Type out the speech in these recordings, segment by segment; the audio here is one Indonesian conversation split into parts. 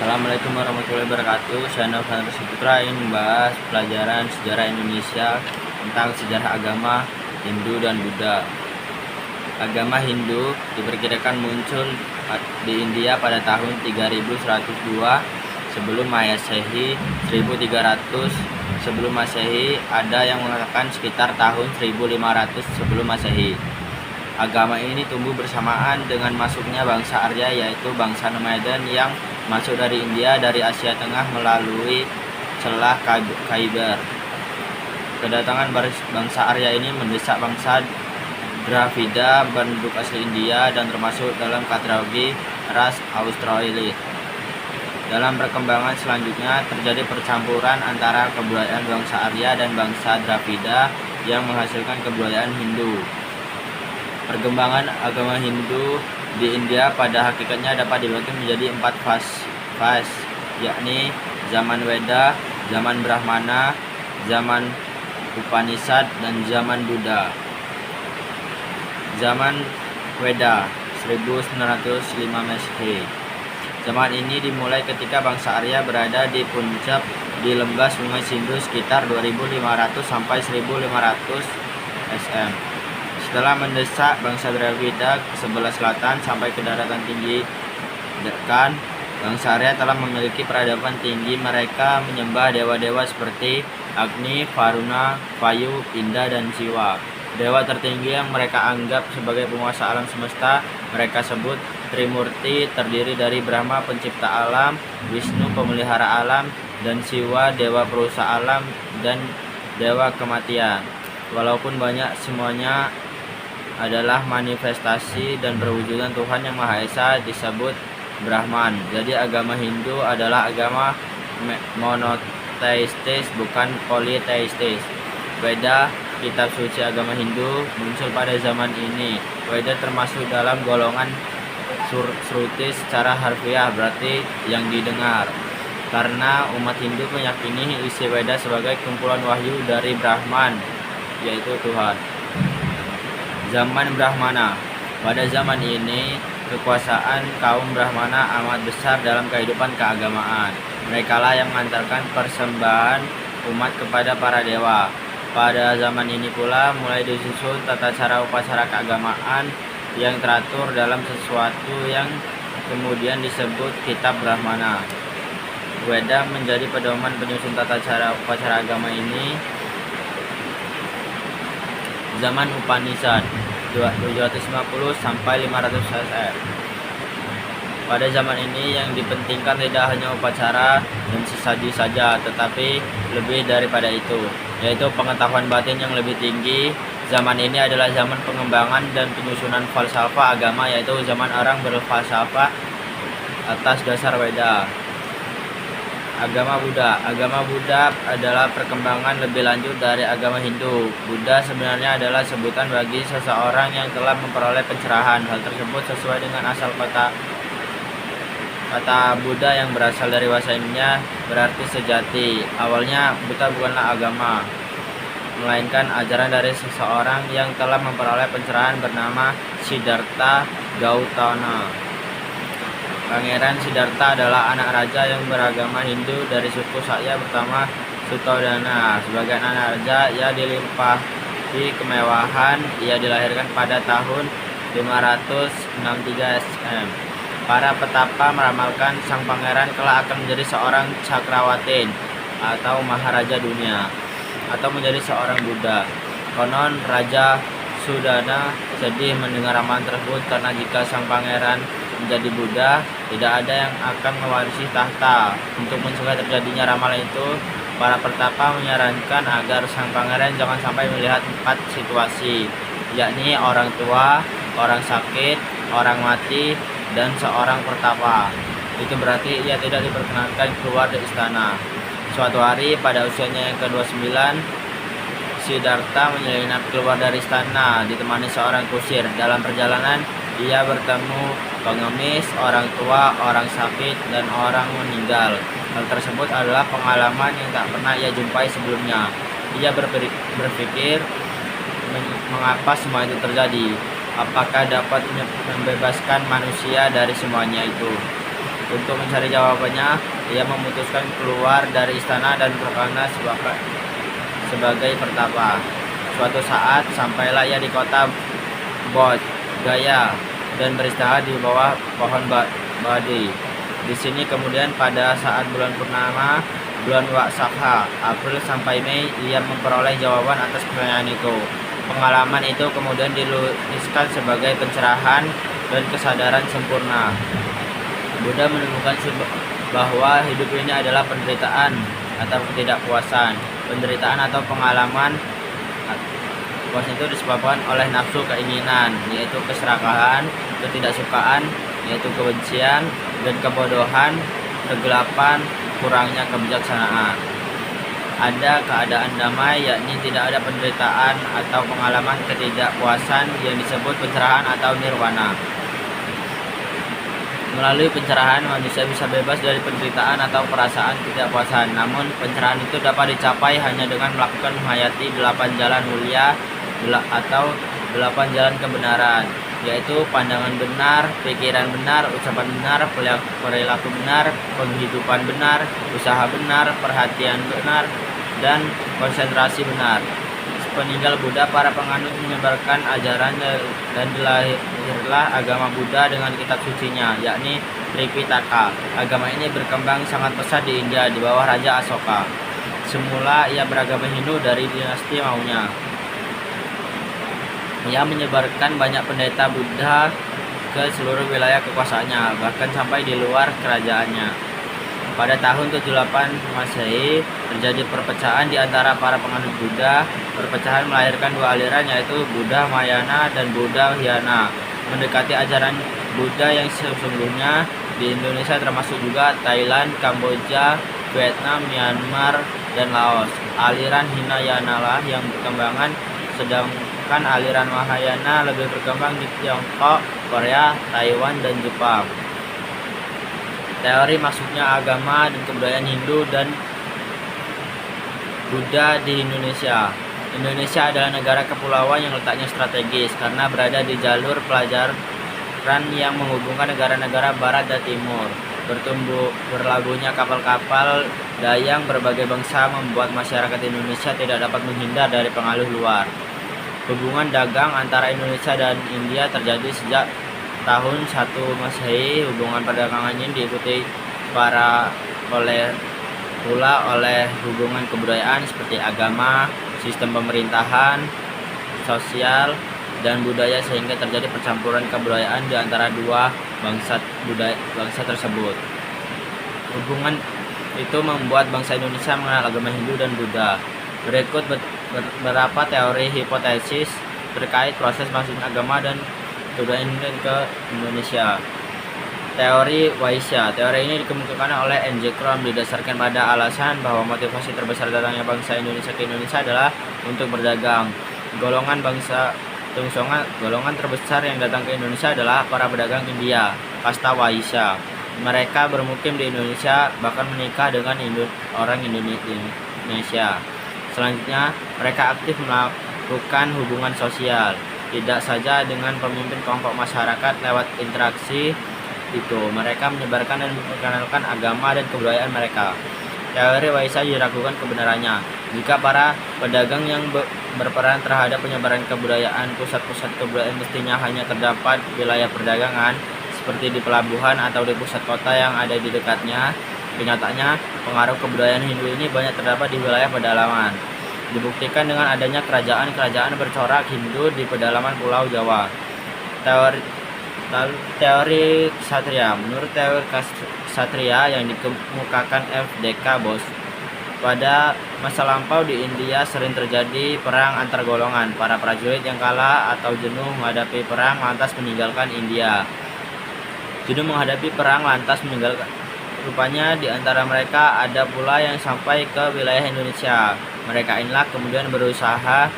Assalamualaikum warahmatullahi wabarakatuh. Saya Nofran Putra ingin membahas pelajaran sejarah Indonesia tentang sejarah agama Hindu dan Buddha. Agama Hindu diperkirakan muncul di India pada tahun 3102 sebelum Masehi, 1300 sebelum Masehi, ada yang mengatakan sekitar tahun 1500 sebelum Masehi. Agama ini tumbuh bersamaan dengan masuknya bangsa Arya, yaitu bangsa nomaden yang masuk dari India dari Asia Tengah melalui celah Khyber. Kedatangan bangsa Arya ini mendesak bangsa Dravida penduduk asli India dan termasuk dalam kategori ras Australis. Dalam perkembangan selanjutnya terjadi percampuran antara kebudayaan bangsa Arya dan bangsa Dravida yang menghasilkan kebudayaan Hindu. Perkembangan agama Hindu di India pada hakikatnya dapat dibagi menjadi 4 fase, yakni zaman Weda, zaman Brahmana, zaman Upanishad, dan zaman Buddha. Zaman Weda 1905 Masehi. Zaman ini dimulai ketika bangsa Arya berada di Punjab di lembah Sungai Sindhu sekitar 2500 sampai 1500 SM. Setelah mendesak bangsa Dravida ke sebelah selatan sampai ke daratan tinggi Deccan, bangsa Arya telah memiliki peradaban tinggi. Mereka menyembah dewa-dewa seperti Agni, Varuna, Vayu, Indra, dan Siwa. Dewa tertinggi yang mereka anggap sebagai penguasa alam semesta mereka sebut Trimurti, terdiri dari Brahma pencipta alam, Wisnu pemelihara alam, dan Siwa dewa perusaha alam dan dewa kematian. Walaupun banyak, semuanya adalah manifestasi dan perwujudan Tuhan yang Maha Esa, disebut Brahman. Jadi agama Hindu adalah agama monoteistis, bukan politeistis. Weda, kitab suci agama Hindu, muncul pada zaman ini. Weda termasuk dalam golongan Shruti secara harfiah, berarti yang didengar. Karena umat Hindu meyakini isi Weda sebagai kumpulan wahyu dari Brahman, yaitu Tuhan. Zaman Brahmana. Pada zaman ini, kekuasaan kaum Brahmana amat besar dalam kehidupan keagamaan. Merekalah yang mengantarkan persembahan umat kepada para dewa. Pada zaman ini pula mulai disusun tata cara upacara keagamaan yang teratur dalam sesuatu yang kemudian disebut Kitab Brahmana. Weda menjadi pedoman penyusun tata cara upacara agama ini. Zaman Upanishad 750 sampai 500 SR. Pada zaman ini yang dipentingkan tidak hanya upacara dan sesaji saja, tetapi lebih daripada itu, yaitu pengetahuan batin yang lebih tinggi. Zaman ini adalah zaman pengembangan dan penyusunan falsafah agama, yaitu zaman orang berfalsafah atas dasar Weda. Agama Buddha. Agama Buddha adalah perkembangan lebih lanjut dari agama Hindu. Buddha sebenarnya adalah sebutan bagi seseorang yang telah memperoleh pencerahan. Hal tersebut sesuai dengan asal kata Buddha yang berasal dari bahasa India, berarti sejati. Awalnya Buddha bukanlah agama, melainkan ajaran dari seseorang yang telah memperoleh pencerahan bernama Siddhartha Gautama. Pangeran Siddhartha adalah anak raja yang beragama Hindu dari suku Sakya pertama Suttodana. Sebagai anak raja, ia dilimpahi kemewahan. Ia dilahirkan pada tahun 563 SM. Para petapa meramalkan sang pangeran kelak akan menjadi seorang cakrawatin atau maharaja dunia, atau menjadi seorang Buddha. Konon Raja Sudana sedih mendengar ramalan tersebut karena jika sang pangeran menjadi Buddha, tidak ada yang akan mewarisi tahta. Untuk mencegah terjadinya ramalan itu, para pertapa menyarankan agar sang pangeran jangan sampai melihat 4 situasi, yakni orang tua, orang sakit, orang mati, dan seorang pertapa. Itu berarti ia tidak diperkenankan keluar dari istana. Suatu hari pada usianya yang ke-29, Siddhartha menyelinap keluar dari istana ditemani seorang kusir. Dalam perjalanan, ia bertemu pengemis, orang tua, orang sakit, dan orang meninggal. Hal tersebut adalah pengalaman yang tak pernah ia jumpai sebelumnya. Ia berpikir, mengapa semua itu terjadi? Apakah dapat membebaskan manusia dari semuanya itu? Untuk mencari jawabannya, ia memutuskan keluar dari istana dan berkelana sebagai pertapa. Suatu saat sampailah ia di kota Bodh Gaya dan beristirahat di bawah pohon Bodhi. Di sini kemudian pada saat bulan purnama, bulan Waksakha, April sampai Mei, ia memperoleh jawaban atas pertanyaan itu. Pengalaman itu kemudian diluluskan sebagai pencerahan dan kesadaran sempurna. Buddha menemukan bahwa hidup ini adalah penderitaan atau ketidakpuasan. Penderitaan atau pengalaman puas itu disebabkan oleh nafsu keinginan, yaitu keserakahan, ketidaksukaan, yaitu kebencian, dan kebodohan, kegelapan, kurangnya kebijaksanaan. Ada keadaan damai, yakni tidak ada penderitaan atau pengalaman ketidakpuasan yang disebut pencerahan atau nirwana. Melalui pencerahan, manusia bisa bebas dari penderitaan atau perasaan ketidakpuasan. Namun, pencerahan itu dapat dicapai hanya dengan melakukan menghayati 8 jalan mulia atau 8 jalan kebenaran, yaitu pandangan benar, pikiran benar, ucapan benar, perilaku benar, penghidupan benar, usaha benar, perhatian benar, dan konsentrasi benar. Peninggal Buddha, para penganut menyebarkan ajaran dan dilahirlah agama Buddha dengan kitab sucinya, yakni Tripitaka. Agama ini berkembang sangat pesat di India di bawah Raja Asoka. Semula ia beragama Hindu dari dinasti Maurya. Ia menyebarkan banyak pendeta Buddha ke seluruh wilayah kekuasaannya, bahkan sampai di luar kerajaannya. Pada tahun 78 Masehi terjadi perpecahan di antara para penganut Buddha. Perpecahan melahirkan dua aliran, yaitu Buddha Mahayana dan Buddha Vihara. Mendekati ajaran Buddha yang sesungguhnya di Indonesia, termasuk juga Thailand, Kamboja, Vietnam, Myanmar, dan Laos. Aliran Hinayana lah yang berkembangan, sedangkan aliran Mahayana lebih berkembang di Tiongkok, Korea, Taiwan, dan Jepang. Teori masuknya agama dan kebudayaan Hindu dan Buddha di Indonesia. Indonesia adalah negara kepulauan yang letaknya strategis karena berada di jalur pelajaran yang menghubungkan negara-negara barat dan timur. Berlabuhnya kapal-kapal dayang berbagai bangsa membuat masyarakat Indonesia tidak dapat menghindar dari pengaruh luar. Hubungan dagang antara Indonesia dan India terjadi sejak tahun 1 Masehi. Hubungan perdagangan ini diikuti oleh hubungan kebudayaan seperti agama, sistem pemerintahan, sosial, dan budaya, sehingga terjadi percampuran kebudayaan di antara dua bangsa tersebut. Hubungan itu membuat bangsa Indonesia mengenal agama Hindu dan Buddha. Berikut beberapa teori hipotesis terkait proses masuknya agama dan kebudayaan ke Indonesia. Teori Waisya. Teori ini dikemukakan oleh N.J. Krom, didasarkan pada alasan bahwa motivasi terbesar datangnya bangsa Indonesia ke Indonesia adalah untuk berdagang. Golongan terbesar yang datang ke Indonesia adalah para pedagang India, kasta Waisya. Mereka bermukim di Indonesia, bahkan menikah dengan orang Indonesia. Selanjutnya, mereka aktif melakukan hubungan sosial, tidak saja dengan pemimpin kelompok masyarakat. Lewat interaksi itu, mereka menyebarkan dan memperkenalkan agama dan kebudayaan mereka. Teori Waisya diragukan kebenarannya. Jika para pedagang yang berperan terhadap penyebaran kebudayaan, pusat-pusat kebudayaan mestinya hanya terdapat wilayah perdagangan seperti di pelabuhan atau di pusat kota yang ada di dekatnya. Kenyataannya, pengaruh kebudayaan Hindu ini banyak terdapat di wilayah pedalaman. Dibuktikan dengan adanya kerajaan-kerajaan bercorak Hindu di pedalaman Pulau Jawa. Teori Ksatria. Menurut teori Ksatria yang dikemukakan F.D.K. Bose, pada masa lampau di India sering terjadi perang antar golongan. Para prajurit yang kalah atau jenuh menghadapi perang lantas meninggalkan India. Rupanya di antara mereka ada pula yang sampai ke wilayah Indonesia. Mereka inilah kemudian berusaha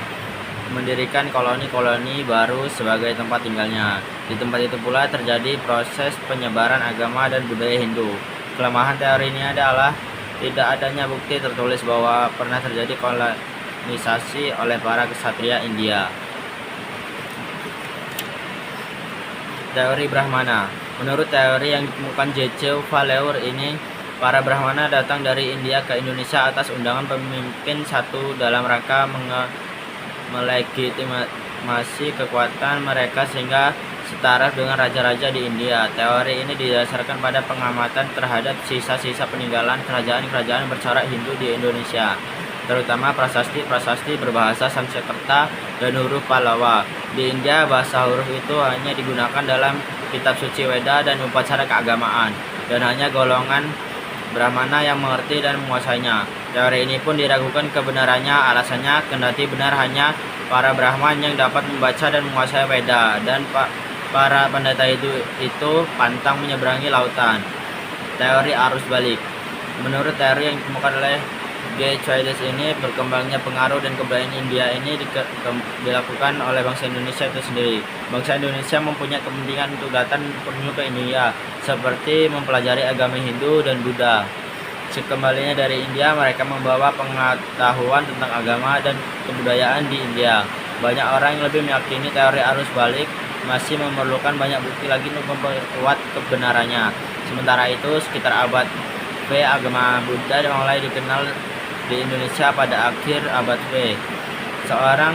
mendirikan koloni-koloni baru sebagai tempat tinggalnya. Di tempat itu pula terjadi proses penyebaran agama dan budaya Hindu. Kelemahan teori ini adalah tidak adanya bukti tertulis bahwa pernah terjadi kolonisasi oleh para ksatria India. Teori Brahmana. Menurut teori yang ditemukan J.C. Valeur ini, para Brahmana datang dari India ke Indonesia atas undangan pemimpin satu dalam rangka melegitimasi kekuatan mereka sehingga setara dengan raja-raja di India. Teori ini didasarkan pada pengamatan terhadap sisa-sisa peninggalan kerajaan-kerajaan bercorak Hindu di Indonesia, terutama prasasti-prasasti berbahasa Sanskerta dan huruf Pallawa. Di India, bahasa huruf itu hanya digunakan dalam kitab suci Weda dan upacara keagamaan, dan hanya golongan Brahmana yang mengerti dan menguasainya. Teori ini pun diragukan kebenarannya, alasannya kendati benar hanya para Brahman yang dapat membaca dan menguasai Weda, dan para pendeta itu pantang menyeberangi lautan. Teori arus balik. Menurut teori yang ditemukan oleh G. Childers ini, berkembangnya pengaruh dan kebudayaan India ini dilakukan oleh bangsa Indonesia itu sendiri. Bangsa Indonesia mempunyai kepentingan untuk datang berkunjung ke India, seperti mempelajari agama Hindu dan Buddha. Sekembalinya dari India, mereka membawa pengetahuan tentang agama dan kebudayaan di India. Banyak orang yang lebih meyakini teori arus balik masih memerlukan banyak bukti lagi untuk memperkuat kebenarannya. Sementara itu, sekitar abad V, agama Buddha mulai dikenal di Indonesia pada akhir abad V. Seorang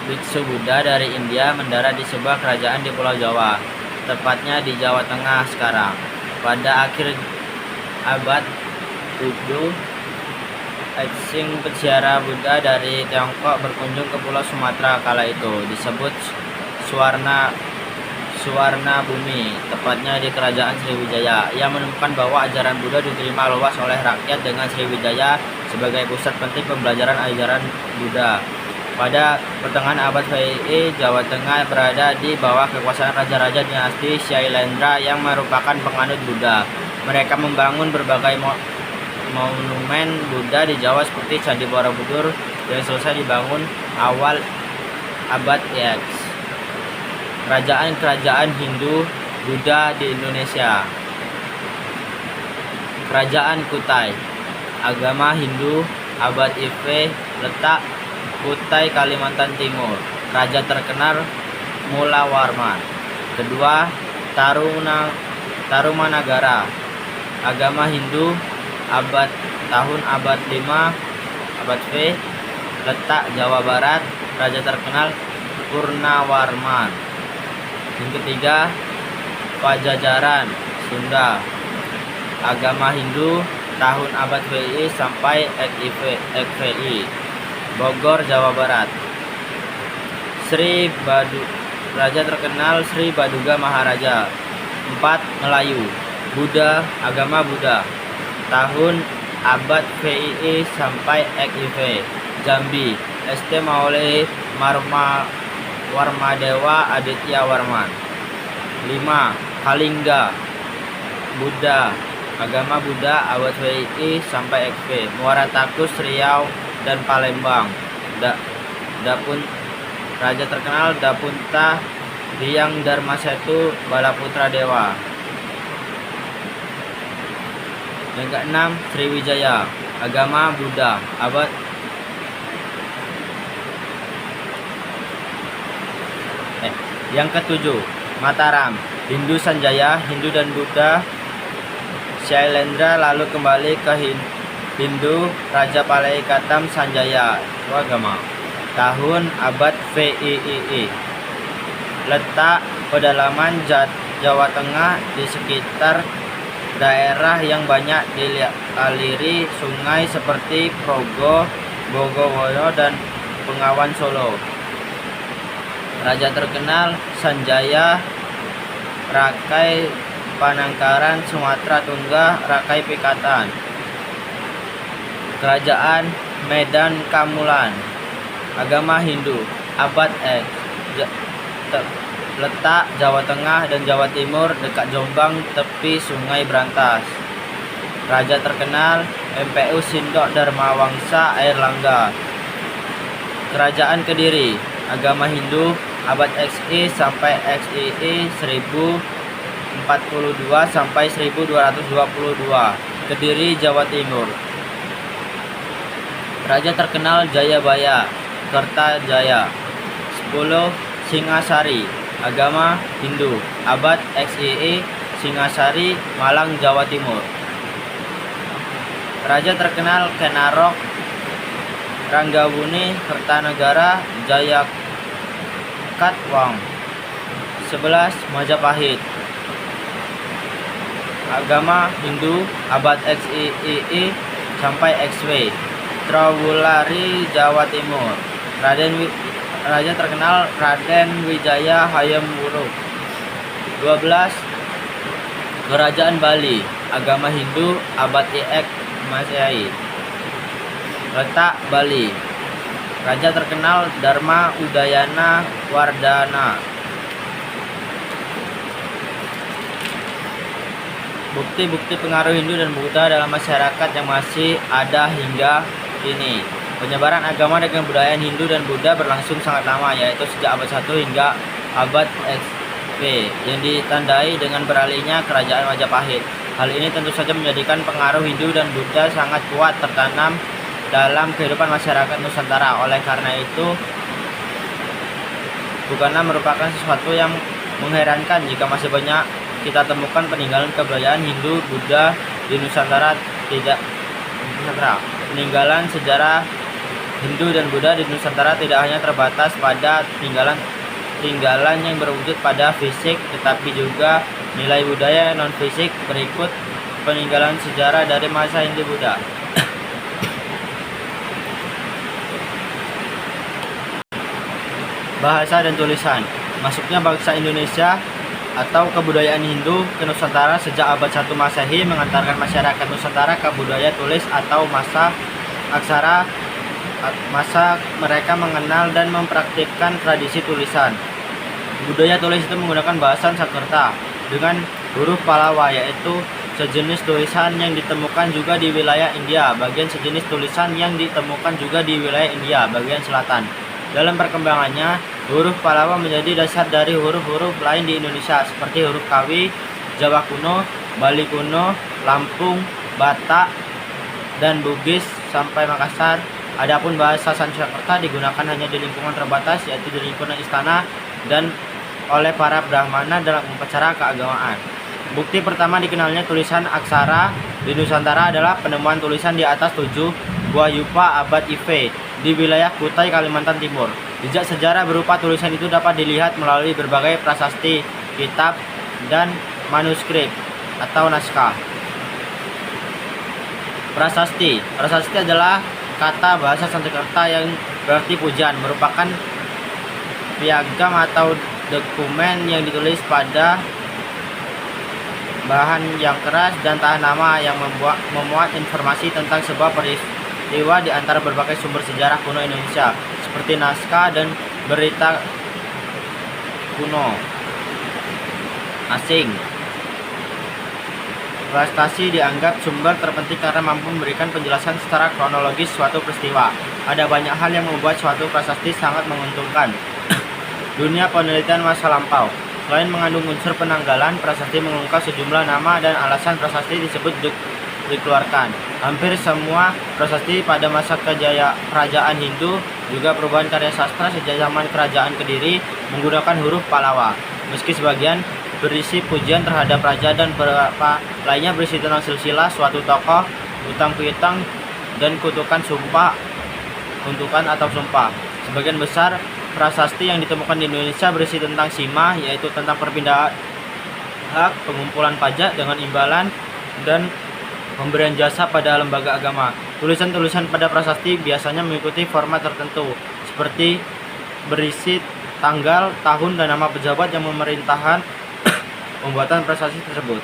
biksu Buddha dari India mendarat di sebuah kerajaan di Pulau Jawa, tepatnya di Jawa Tengah sekarang. Pada akhir abad 7, asing peziarah Buddha dari Tiongkok berkunjung ke Pulau Sumatera kala itu, disebut Suwarna Bumi, tepatnya di kerajaan Sriwijaya. Ia menemukan bahwa ajaran Buddha diterima luas oleh rakyat dengan Sriwijaya sebagai pusat penting pembelajaran ajaran Buddha. Pada pertengahan abad VII, Jawa Tengah berada di bawah kekuasaan raja-raja dinasti Shailendra yang merupakan penganut Buddha. Mereka membangun berbagai monumen Buddha di Jawa seperti Candi Borobudur yang selesai dibangun awal abad X. Kerajaan-kerajaan Hindu Buddha di Indonesia. Kerajaan Kutai. Agama Hindu abad IV, letak Kutai, Kalimantan Timur. Raja terkenal Mulawarman. Kedua, Tarumanagara. Agama Hindu tahun abad V, abad V, letak Jawa Barat. Raja terkenal Purnawarman. Yang ketiga, Pajajaran, Sunda. Agama Hindu tahun abad VI sampai XVI, Bogor, Jawa Barat. Raja terkenal Sri Baduga Maharaja. 4. Melayu, Buddha, agama Buddha. Tahun abad VII sampai XVI, Jambi, St. Maulid Warmadewa Aditya Warman. 5. Kalingga, Buddha, agama Buddha abad VII sampai XV, Muara Takus, Riau, dan Palembang. Raja terkenal Dapunta Hyang Darmasetu Balaputra Dewa. Yang keenam, Sriwijaya, agama Buddha abad Yang ketujuh, Mataram, Hindu Sanjaya, Hindu dan Buddha Shailendra lalu kembali ke Hindu, Raja Palekatam Sanjaya, agama. Tahun abad VII. Letak pedalaman Jawa Tengah di sekitar daerah yang banyak dialiri sungai seperti Progo, Bogowoyo, dan Bengawan Solo. Raja terkenal Sanjaya, Rakai Panangkaran, Sumatera Tungga, Rakai Pikatan. Kerajaan Medan Kamulan, agama Hindu, abad X. Letak Jawa Tengah dan Jawa Timur dekat Jombang, tepi Sungai Brantas. Raja terkenal MPU Sindok Dharmawangsa Airlangga. Kerajaan Kediri, agama Hindu, abad XI sampai XII 1042 sampai 1222, Kediri, Jawa Timur. Raja terkenal Jayabaya, Kertajaya. 10. Singasari, agama Hindu, abad XII, Singasari, Malang, Jawa Timur. Raja terkenal Kenarok, Ranggabuni, Kertanegara, Jayakatwang. 11. Majapahit, agama Hindu, abad XII sampai XW, Trowulari, Jawa Timur. Raja terkenal Raden Wijaya Hayamwuruk. 12. Kerajaan Bali, agama Hindu, abad IX Masehi. Letak Bali. Raja terkenal Dharma Udayana Wardana. Bukti-bukti pengaruh Hindu dan Buddha dalam masyarakat yang masih ada hingga kini. Penyebaran agama dan kebudayaan Hindu dan Buddha berlangsung sangat lama, yaitu sejak abad 1 hingga abad XV, yang ditandai dengan beralihnya kerajaan Majapahit. Hal ini tentu saja menjadikan pengaruh Hindu dan Buddha sangat kuat tertanam dalam kehidupan masyarakat Nusantara. Oleh karena itu, bukanlah merupakan sesuatu yang mengherankan jika masih banyak kita temukan peninggalan kebudayaan Hindu Buddha di Nusantara. Peninggalan sejarah Hindu dan Buddha di Nusantara tidak hanya terbatas pada tinggalan yang berwujud pada fisik, tetapi juga nilai budaya non fisik. Berikut peninggalan sejarah dari masa Hindu Buddha. Bahasa dan tulisan. Masuknya bangsa Indonesia atau kebudayaan Hindu ke Nusantara sejak abad 1 Masehi mengantarkan masyarakat Nusantara ke budaya tulis atau masa aksara. Masa mereka mengenal dan mempraktikkan tradisi tulisan. Budaya tulis itu menggunakan bahasa Sanskerta dengan huruf Pallawa, yaitu sejenis tulisan yang ditemukan juga di wilayah India. Bagian sejenis tulisan yang ditemukan juga di wilayah India bagian selatan. Dalam perkembangannya, huruf Pallawa menjadi dasar dari huruf-huruf lain di Indonesia seperti huruf Kawi, Jawa kuno, Bali kuno, Lampung, Batak, dan Bugis sampai Makassar. Adapun bahasa Sanskerta digunakan hanya di lingkungan terbatas, yaitu di lingkungan istana dan oleh para Brahmana dalam upacara keagamaan. Bukti pertama dikenalnya tulisan aksara di Nusantara adalah penemuan tulisan di atas 7 buah yupa abad IV di wilayah Kutai, Kalimantan Timur. Jejak sejarah berupa tulisan itu dapat dilihat melalui berbagai prasasti, kitab, dan manuskrip atau naskah. Prasasti adalah kata bahasa Sanskerta yang berarti pujian, merupakan piagam atau dokumen yang ditulis pada bahan yang keras dan tahan lama yang memuat informasi tentang sebuah peristiwa di antara berbagai sumber sejarah kuno Indonesia seperti naskah dan berita kuno asing. Prasasti dianggap sumber terpenting karena mampu memberikan penjelasan secara kronologis suatu peristiwa. Ada banyak hal yang membuat suatu prasasti sangat menguntungkan. Dunia penelitian masa lampau. Selain mengandung unsur penanggalan, prasasti mengungkap sejumlah nama dan alasan prasasti disebut dikeluarkan. Hampir semua prasasti pada masa kerajaan Hindu, juga perubahan karya sastra sejak zaman kerajaan Kediri menggunakan huruf Pallawa. Meski sebagian berisi pujian terhadap raja dan beberapa lainnya berisi tentang silsilah suatu tokoh, utang piutang, dan kutukan atau sumpah. Sebagian besar prasasti yang ditemukan di Indonesia berisi tentang sima, yaitu tentang perpindahan hak, pengumpulan pajak dengan imbalan, dan pemberian jasa pada lembaga agama. Tulisan-tulisan pada prasasti biasanya mengikuti format tertentu, seperti berisi tanggal, tahun, dan nama pejabat yang memerintahkan pembuatan prasasti tersebut.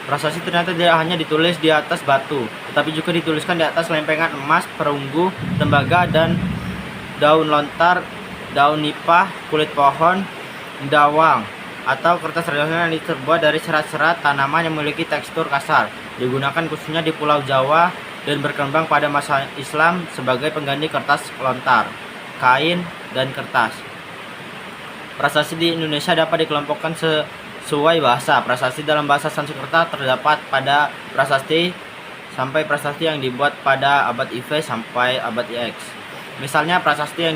Prasasti ternyata tidak hanya ditulis di atas batu, tetapi juga dituliskan di atas lempengan emas, perunggu, tembaga, dan daun lontar, daun nipah, kulit pohon, dawang, atau kertas tradisional yang terbuat dari serat-serat tanaman yang memiliki tekstur kasar. Digunakan khususnya di Pulau Jawa dan berkembang pada masa Islam sebagai pengganti kertas lontar, kain, dan kertas. Prasasti di Indonesia dapat dikelompokkan sesuai bahasa. Prasasti dalam bahasa Sanskerta terdapat pada prasasti sampai prasasti yang dibuat pada abad IV sampai abad IX. Misalnya prasasti yang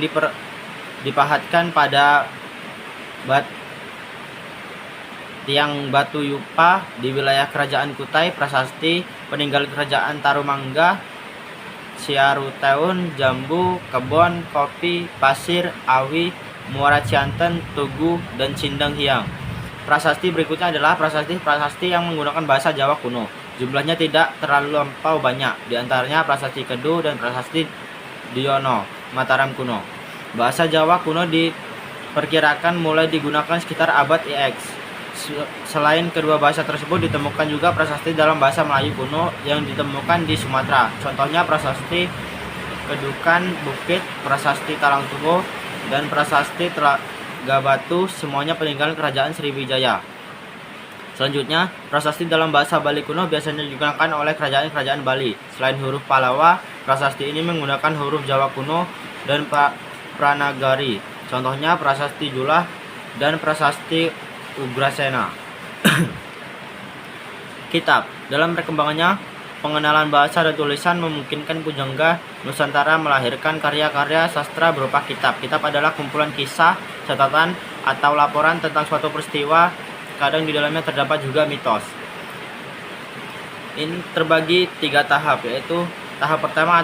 dipahatkan pada Tiang Batu Yupa di wilayah Kerajaan Kutai, prasasti peninggalan Kerajaan Tarumangga, Siaruteun, Jambu, Kebon, Kopi, Pasir, Awi, Muara Cianten, Tugu, dan Cindeng Hiang. Prasasti berikutnya adalah prasasti yang menggunakan bahasa Jawa kuno. Jumlahnya tidak terlalu lampau banyak, di antaranya prasasti Kedu dan prasasti Diono, Mataram kuno. Bahasa Jawa kuno diperkirakan mulai digunakan sekitar abad IX. Selain kedua bahasa tersebut, ditemukan juga prasasti dalam bahasa Melayu kuno yang ditemukan di Sumatera. Contohnya prasasti Kedukan Bukit, prasasti Talang Tugo, dan prasasti Telaga Batu, semuanya peninggalan Kerajaan Sriwijaya. Selanjutnya, prasasti dalam bahasa Bali kuno biasanya digunakan oleh kerajaan-kerajaan Bali. Selain huruf Palawa, prasasti ini menggunakan huruf Jawa kuno dan Pranagari. Contohnya prasasti Julah dan prasasti Ugrasena. Kitab. Dalam perkembangannya, pengenalan bahasa dan tulisan memungkinkan pujangga Nusantara melahirkan karya-karya sastra berupa kitab. Kitab adalah kumpulan kisah, catatan, atau laporan tentang suatu peristiwa. Kadang di dalamnya terdapat juga mitos. Ini terbagi 3 tahap, yaitu tahap pertama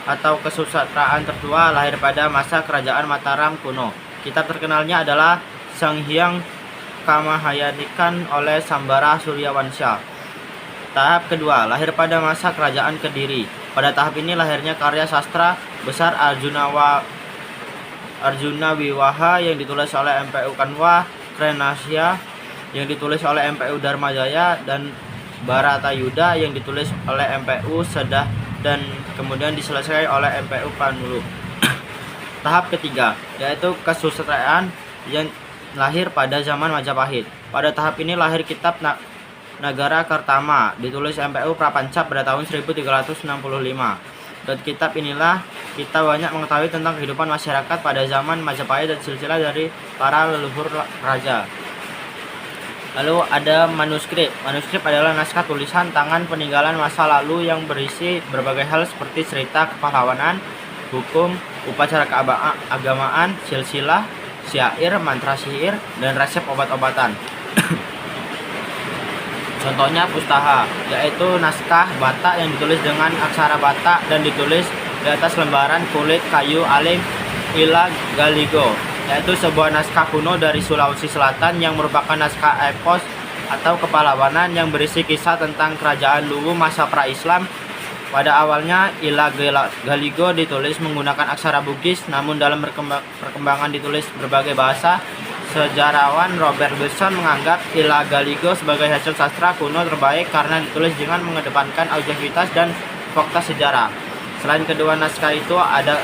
atau kesusastraan tertua, lahir pada masa Kerajaan Mataram kuno. Kitab terkenalnya adalah Sang Hyang Kamahayanikan oleh Sambara Suryawansha. Tahap kedua, lahir pada masa Kerajaan Kediri. Pada tahap ini lahirnya karya sastra besar Arjuna Wiwaha yang ditulis oleh MPU Kanwa, Krenasya yang ditulis oleh MPU Dharmajaya, dan Baratayuda yang ditulis oleh MPU Sedah dan kemudian diselesaikan oleh MPU Panulu. Tahap ketiga, yaitu kesusastraan yang lahir pada zaman Majapahit. Pada tahap ini lahir kitab Nagara Kartama, ditulis MPU Prapanca pada tahun 1365. Dan kitab inilah kita banyak mengetahui tentang kehidupan masyarakat pada zaman Majapahit dan silsilah dari para leluhur raja. Lalu ada manuskrip. Manuskrip adalah naskah tulisan tangan peninggalan masa lalu yang berisi berbagai hal seperti cerita kepahlawanan, hukum, upacara keagamaan, silsilah, syair, mantra sihir, dan resep obat-obatan. Contohnya Pustaha, yaitu naskah Batak yang ditulis dengan aksara Batak dan ditulis di atas lembaran kulit kayu alim Ila Galigo, yaitu sebuah naskah kuno dari Sulawesi Selatan yang merupakan naskah epos atau kepahlawanan yang berisi kisah tentang kerajaan Luwu masa pra-Islam. Pada awalnya Ila Galigo ditulis menggunakan aksara Bugis, namun dalam perkembangan ditulis berbagai bahasa. Sejarawan Robert Wilson menganggap Ila Galigo sebagai hasil sastra kuno terbaik karena ditulis dengan mengedepankan objektivitas dan fakta sejarah. Selain kedua naskah itu, ada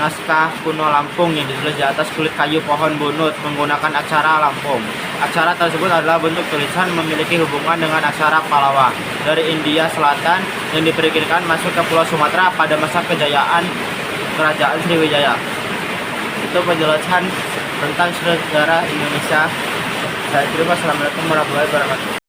naskah kuno Lampung yang ditulis di atas kulit kayu pohon bunut menggunakan aksara Lampung. Aksara tersebut adalah bentuk tulisan memiliki hubungan dengan aksara Pallawa dari India Selatan yang diperkirakan masuk ke Pulau Sumatera pada masa kejayaan Kerajaan Sriwijaya. Itu penjelasan tentang sejarah Indonesia. Saya terima. Assalamualaikum warahmatullahi wabarakatuh.